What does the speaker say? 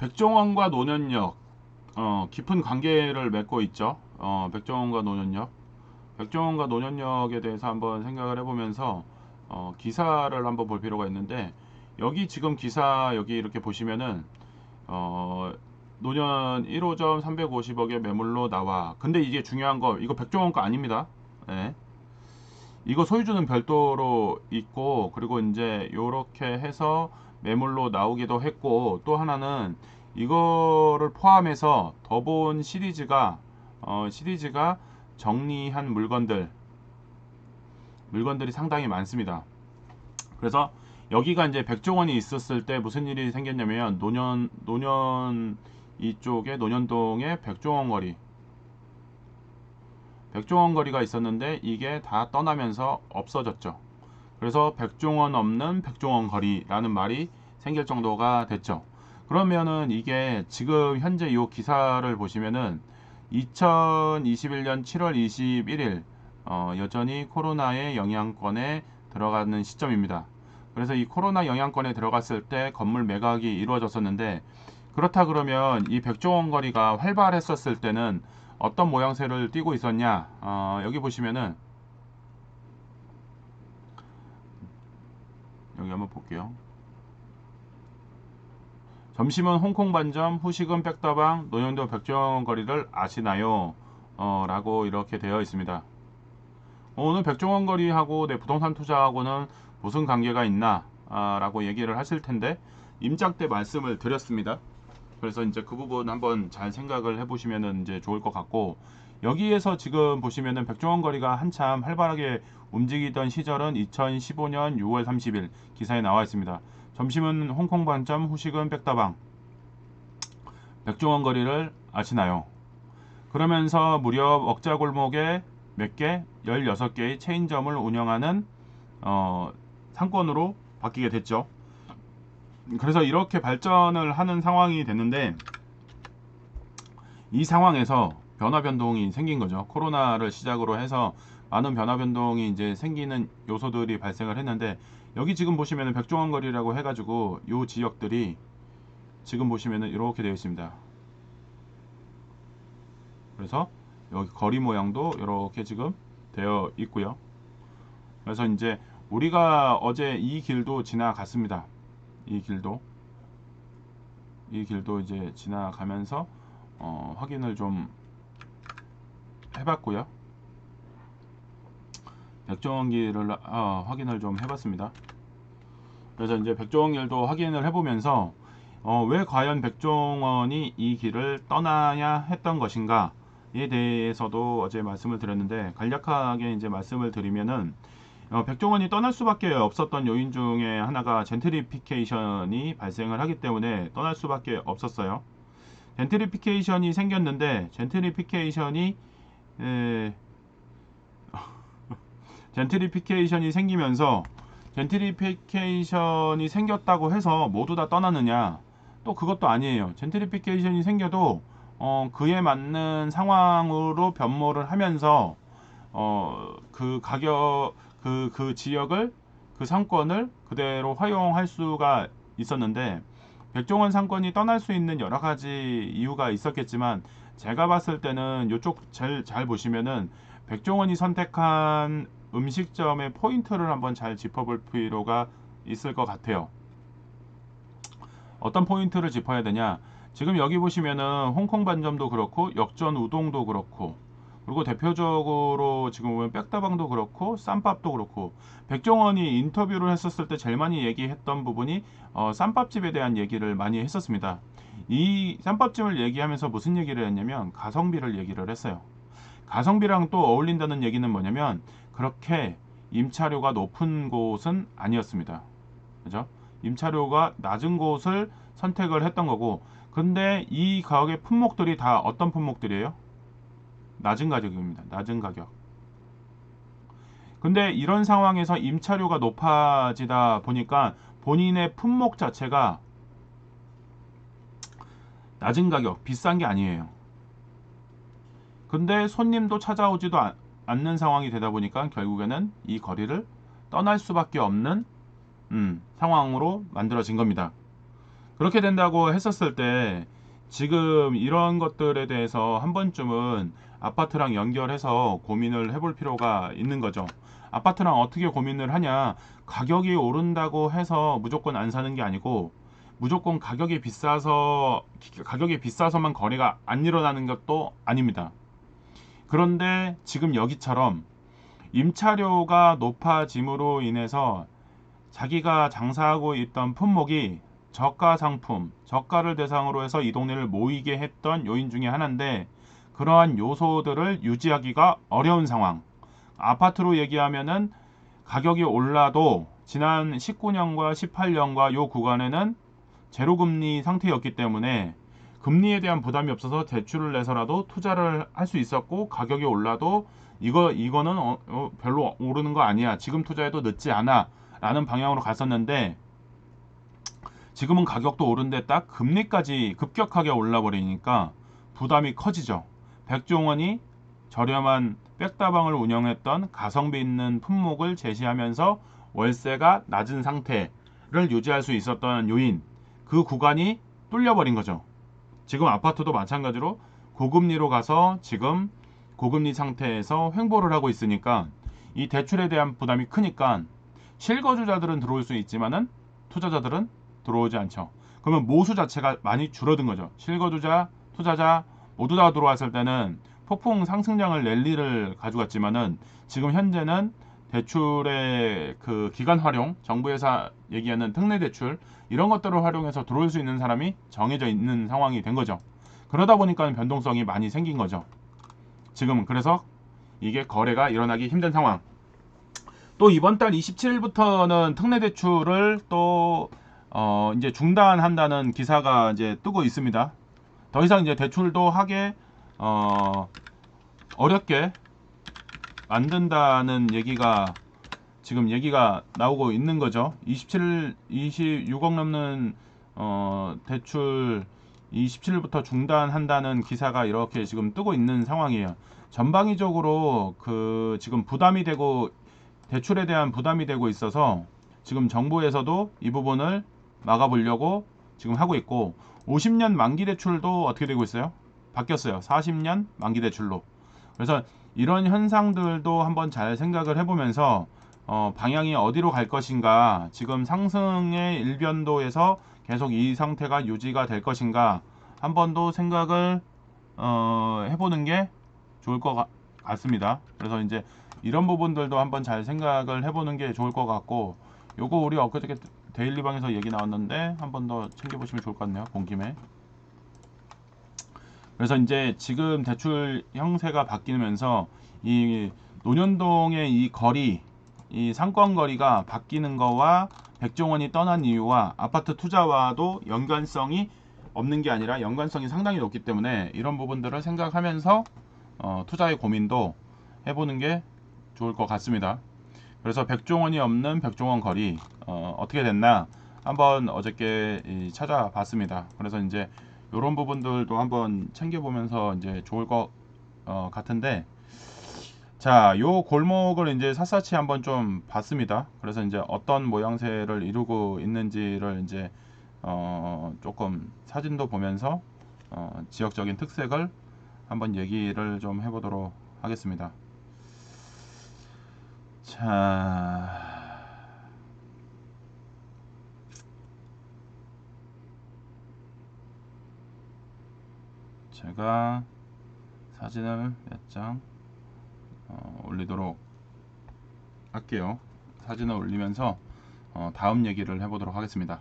백종원과 노년역 깊은 관계를 맺고 있죠. 백종원과 노년역. 백종원과 노년역에 대해서 한번 생각을 해보면서 기사를 한번 볼 필요가 있는데 여기 지금 기사 여기 이렇게 보시면은 어, 노년 1호점 350억의 매물로 나와. 근데 이게 중요한 거 이거 백종원 거 아닙니다. 네. 이거 소유주는 별도로 있고 그리고 이제 요렇게 해서 매물로 나오기도 했고 또 하나는 이거를 포함해서 더본 시리즈가 정리한 물건들이 상당히 많습니다. 그래서 여기가 이제 백종원이 있었을 때 무슨 일이 생겼냐면 노년 이쪽에 노년동에 백종원 거리가 있었는데 이게 다 떠나면서 없어졌죠. 그래서 백종원 없는 백종원 거리라는 말이 생길 정도가 됐죠. 그러면은 이게 지금 현재 이 기사를 보시면은 2021년 7월 21일 여전히 코로나의 영향권에 들어가는 시점입니다. 그래서 이 코로나 영향권에 들어갔을 때 건물 매각이 이루어졌었는데 그렇다 그러면 이 백종원 거리가 활발했었을 때는 어떤 모양새를 띠고 있었냐? 여기 보시면은 여기 한번 볼게요. 점심은 홍콩 반점, 후식은 백다방, 노년도 백종원 거리를 아시나요? 라고 이렇게 되어 있습니다. 오늘 백종원 거리하고 내 부동산 투자하고는 무슨 관계가 있나? 라고 얘기를 하실 텐데 임장 때 말씀을 드렸습니다. 그래서 이제 그 부분 한번 잘 생각을 해보시면 이제 좋을 것 같고 여기에서 지금 보시면은 백종원 거리가 한참 활발하게 움직이던 시절은 2015년 6월 30일 기사에 나와 있습니다. 점심은 홍콩 반점, 후식은 백다방. 백종원 거리를 아시나요? 그러면서 무려 억자골목에 몇 개? 16개의 체인점을 운영하는 상권으로 바뀌게 됐죠. 그래서 이렇게 발전을 하는 상황이 됐는데 이 상황에서 변화 변동이 생긴 거죠. 코로나를 시작으로 해서 많은 변화 변동이 이제 생기는 요소들이 발생을 했는데 여기 지금 보시면은 백종원 거리라고 해가지고 요 지역들이 지금 보시면은 이렇게 되어 있습니다. 그래서 여기 거리 모양도 이렇게 지금 되어 있고요. 그래서 이제 우리가 어제 이 길도 지나갔습니다. 이 길도 이제 지나가면서 확인을 좀 해봤고요. 백종원길을 확인을 좀 해봤습니다. 그래서 이제 백종원길도 확인을 해보면서 왜 과연 백종원이 이 길을 떠나야 했던 것인가에 대해서도 어제 말씀을 드렸는데 간략하게 이제 말씀을 드리면은 백종원이 떠날 수밖에 없었던 요인 중에 하나가 젠트리피케이션이 발생을 하기 때문에 떠날 수밖에 없었어요. 젠트리피케이션이 생겼는데 젠트리피케이션이 생기면서 젠트리피케이션이 생겼다고 해서 모두 다 떠나느냐? 또 그것도 아니에요. 젠트리피케이션이 생겨도 그에 맞는 상황으로 변모를 하면서 그 가격 그 지역을 그 상권을 그대로 활용할 수가 있었는데 백종원 상권이 떠날 수 있는 여러 가지 이유가 있었겠지만 제가 봤을 때는 이쪽 잘 보시면은 백종원이 선택한 음식점의 포인트를 한번 잘 짚어볼 필요가 있을 것 같아요. 어떤 포인트를 짚어야 되냐? 지금 여기 보시면은 홍콩 반점도 그렇고 역전 우동도 그렇고 그리고 대표적으로 지금 보면 백다방도 그렇고 쌈밥도 그렇고 백종원이 인터뷰를 했었을 때 제일 많이 얘기했던 부분이 쌈밥집에 대한 얘기를 많이 했었습니다. 이 쌈밥집을 얘기하면서 무슨 얘기를 했냐면 가성비를 얘기를 했어요. 가성비랑 또 어울린다는 얘기는 뭐냐면 그렇게 임차료가 높은 곳은 아니었습니다. 그죠? 임차료가 낮은 곳을 선택을 했던 거고 근데 이 가격의 품목들이 다 어떤 품목들이에요? 낮은 가격입니다. 낮은 가격. 근데 이런 상황에서 임차료가 높아지다 보니까 본인의 품목 자체가 낮은 가격, 비싼 게 아니에요. 근데 손님도 찾아오지도 않는 상황이 되다 보니까 결국에는 이 거리를 떠날 수밖에 없는 상황으로 만들어진 겁니다. 그렇게 된다고 했었을 때 지금 이런 것들에 대해서 한 번쯤은 아파트랑 연결해서 고민을 해볼 필요가 있는 거죠. 아파트랑 어떻게 고민을 하냐? 가격이 오른다고 해서 무조건 안 사는 게 아니고 무조건 가격이 비싸서만 거래가 안 일어나는 것도 아닙니다. 그런데 지금 여기처럼 임차료가 높아짐으로 인해서 자기가 장사하고 있던 품목이 저가 상품, 저가를 대상으로 해서 이 동네를 모이게 했던 요인 중에 하나인데, 그러한 요소들을 유지하기가 어려운 상황. 아파트로 얘기하면은 가격이 올라도 지난 19년과 18년과 요 구간에는 제로금리 상태였기 때문에 금리에 대한 부담이 없어서 대출을 내서라도 투자를 할 수 있었고, 가격이 올라도 이거는 별로 오르는 거 아니야, 지금 투자해도 늦지 않아 라는 방향으로 갔었는데, 지금은 가격도 오른데 딱 금리까지 급격하게 올라 버리니까 부담이 커지죠. 백종원이 저렴한 백다방을 운영했던 가성비 있는 품목을 제시하면서 월세가 낮은 상태를 유지할 수 있었던 요인, 그 구간이 뚫려버린 거죠. 지금 아파트도 마찬가지로 고금리로 가서 지금 고금리 상태에서 횡보를 하고 있으니까 이 대출에 대한 부담이 크니까 실거주자들은 들어올 수 있지만은 투자자들은 들어오지 않죠. 그러면 모수 자체가 많이 줄어든 거죠. 실거주자, 투자자 모두 다 들어왔을 때는 폭풍 상승량을 랠리를 가져갔지만은 지금 현재는 대출의 그 기간 활용, 정부에서 얘기하는 특례 대출 이런 것들을 활용해서 들어올 수 있는 사람이 정해져 있는 상황이 된 거죠. 그러다 보니까 변동성이 많이 생긴 거죠. 지금은 그래서 이게 거래가 일어나기 힘든 상황. 또 이번 달 27일부터는 특례 대출을 또 이제 중단한다는 기사가 이제 뜨고 있습니다. 더 이상 이제 대출도 하게 어렵게 만든다는 얘기가 지금 얘기가 나오고 있는 거죠. 26억 넘는 대출 27일부터 중단한다는 기사가 이렇게 지금 뜨고 있는 상황이에요. 전방위적으로 그 지금 부담이 되고 대출에 대한 부담이 되고 있어서 지금 정부에서도 이 부분을 막아보려고 지금 하고 있고, 50년 만기 대출도 어떻게 되고 있어요? 바뀌었어요. 40년 만기 대출로. 그래서 이런 현상들도 한번 잘 생각을 해보면서 방향이 어디로 갈 것인가, 지금 상승의 일변도에서 계속 이 상태가 유지가 될 것인가 한 번 더 생각을 해보는 게 좋을 것 같습니다. 그래서 이제 이런 부분들도 한번 잘 생각을 해보는 게 좋을 것 같고, 요거 우리 엊그저께 데일리방에서 얘기 나왔는데 한 번 더 챙겨보시면 좋을 것 같네요, 본 김에. 그래서 이제 지금 대출 형태가 바뀌면서 이 논현동의 이 거리, 이 상권 거리가 바뀌는 거와 백종원이 떠난 이유와 아파트 투자와도 연관성이 없는 게 아니라 연관성이 상당히 높기 때문에 이런 부분들을 생각하면서 투자의 고민도 해보는 게 좋을 것 같습니다. 그래서 백종원이 없는 백종원 거리 어떻게 됐나 한번 어저께 찾아봤습니다. 그래서 이제 이런 부분들도 한번 챙겨보면서 이제 좋을 것 같은데, 자, 요 골목을 이제 샅샅이 한번 좀 봤습니다. 그래서 이제 어떤 모양새를 이루고 있는지를 이제 조금 사진도 보면서 지역적인 특색을 한번 얘기를 좀 해보도록 하겠습니다. 자, 제가 사진을 몇 장 올리도록 할게요. 사진을 올리면서 다음 얘기를 해보도록 하겠습니다.